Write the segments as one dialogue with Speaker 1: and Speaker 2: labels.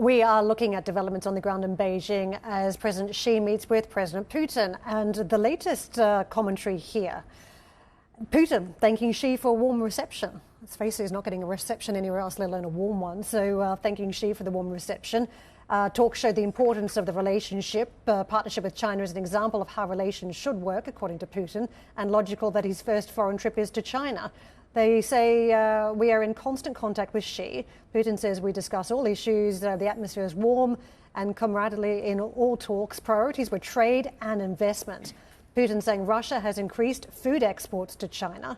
Speaker 1: We are looking at developments on the ground in Beijing as President Xi meets with President Putin. And the latest commentary here, Putin thanking Xi for a warm reception. Let's face it, he's not getting a reception anywhere else, let alone a warm one. So thanking Xi for the warm reception. Talks showed the importance of the relationship. Partnership with China is an example of how relations should work, according to Putin, and logical that his first foreign trip is to China. They say we are in constant contact with Xi. Putin says we discuss all issues. The atmosphere is warm and camaraderie in all talks. Priorities were trade and investment. Putin saying Russia has increased food exports to China.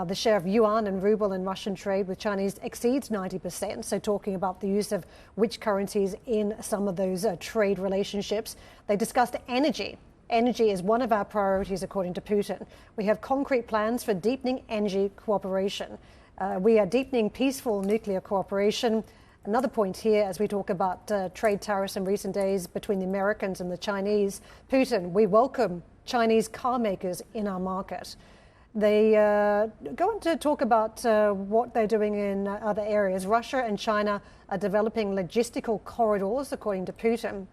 Speaker 1: The share of yuan and ruble in Russian trade with Chinese exceeds 90%. So talking about the use of which currencies in some of those trade relationships. They discussed energy. Energy is one of our priorities, according to Putin. We have concrete plans for deepening energy cooperation. We are deepening peaceful nuclear cooperation. Another point here, as we talk about trade tariffs in recent days between the Americans and the Chinese. Putin, we welcome Chinese car makers in our market. They go on to talk about what they're doing in other areas. Russia and China are developing logistical corridors, according to Putin,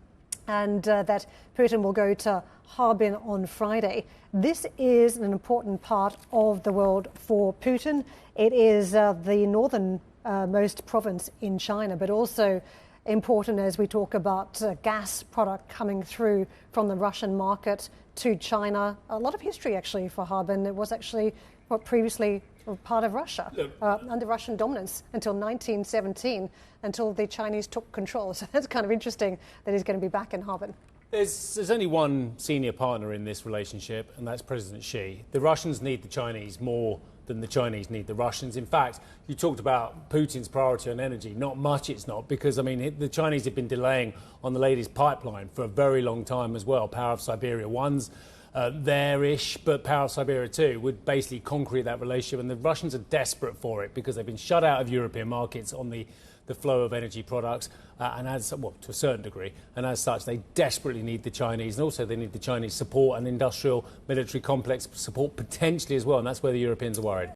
Speaker 1: and that Putin will go to Harbin on Friday. This is an important part of the world for Putin. It is the northernmost province in China, but also important as we talk about gas product coming through from the Russian market to China. A lot of history, actually, for Harbin. It was actually what previously part of Russia, under Russian dominance until 1917, until the Chinese took control. So that's kind of interesting that he's going to be back in Harbin.
Speaker 2: There's only one senior partner in this relationship, and that's President Xi. The Russians need the Chinese more than the Chinese need the Russians. In fact, you talked about Putin's priority on energy. Not much it's not, because, I mean, the Chinese have been delaying on the latest pipeline for a very long time as well. Power of Siberia 1's there-ish, but Power of Siberia 2 would basically concrete that relationship, and the Russians are desperate for it because they've been shut out of European markets on the flow of energy products, and as well, to a certain degree, and as such they desperately need the Chinese, and also they need the Chinese support and industrial military complex support potentially as well, and that's where the Europeans are worried.